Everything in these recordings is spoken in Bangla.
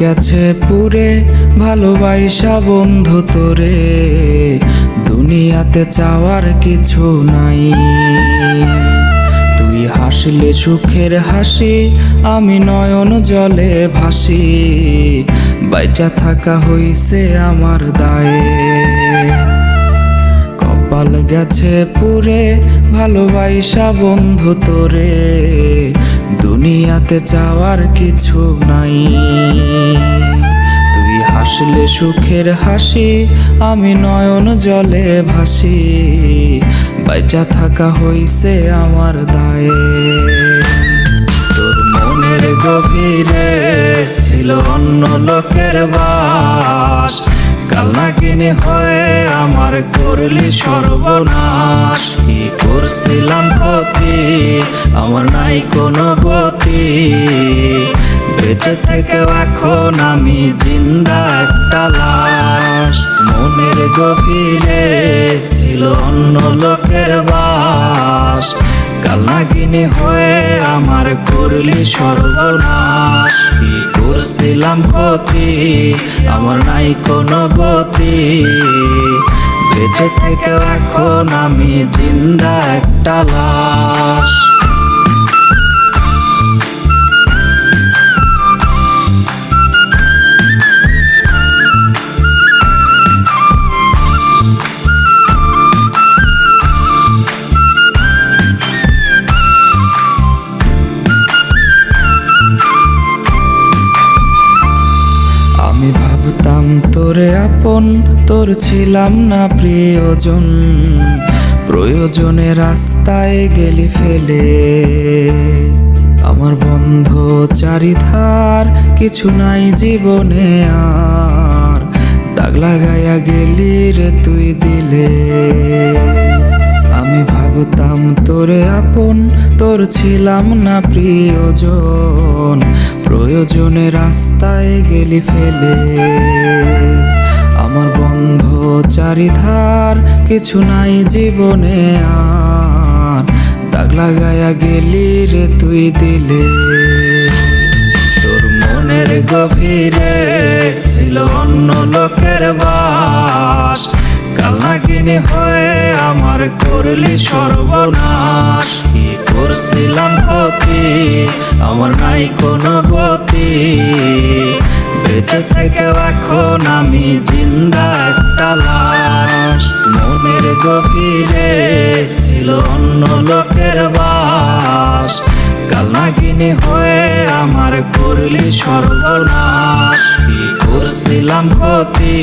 গেছে পুরে ভালোবাসা বন্ধু তোরে, দুনিয়াতে চাওয়ার কিছু নাই। তুই হাসলে সুখের হাসি, আমি নয়ন জলে ভাসি, বাইচা থাকা হইছে আমার দায়ে। কপাল গেছে পুরে ভালোবাসা বন্ধু তোরে, দুনিয়াতে চাওয়ার কিছু নাই। তুই হাসলে সুখের হাসি, আমি নয়ন জলে ভাসি, বাইচা থাকা হইছে আমার দায়ে। তোর মনের গভীরে ছিল অন্য লোকের বাস, কাল নাগিনী হয়ে আমার করলি সর্বনাশ। কি করছিলাম ক্ষতি, আমার নাই কোনো গতি, বেঁচে থেকে এখন আমি জিন্দা একটা লাশ। মনের গভীরে ছিল অন্য লোকের বাস, কাল নাগিনী হয়ে আমার করলি সর্বনাশ। কি করছিলাম ক্ষতি, আমার নাই কোনো গতি, বেঁচে থেকে এখন আমি জিন্দা একটা লাশ। আমি ভাবতাম তোরে আপন, তোর ছিলাম না প্রিয়জন, প্রয়োজনে রাস্তায় গেলি ফেলে। আমার বন্ধ চারিধার, কিছু নাই জীবনে আর, দাগ লাগাইয়া গেলি রে তুই দিলে। আমি ভাবতাম তোরে আপন, তোর ছিলাম না প্রিয়জন, প্রয়োজনে রাস্তায় গেলি ফেলে। আমার বন্ধ চারিধার, কিছু নাই জীবনে আর, দাগ লাগাইয়া গেলি রে তুই দিলে। তোর মনের গভীরে ছিল অন্য লোকের বাস, কাল নাগিনী হয়ে আমার করলি সর্বনাশ। কি করছিলাম ক্ষতি, আমার নাই কোনো গতি, বেঁচে থেকে এখন আমি জিন্দা একটা লাশ। মনের গভীরে ছিল অন্য লোকের বাস, কাল নাগিনী হয়ে আমার করলি সর্বনাশ। কি করছিলাম ক্ষতি,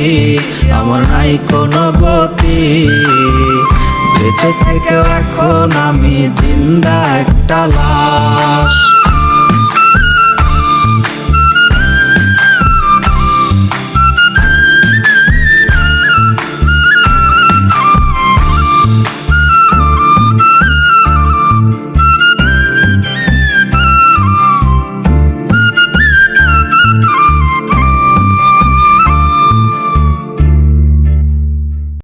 আমার নাই কোনো গতি, বেঁচে থেকে এখন আমি জিন্দা একটা লাশ।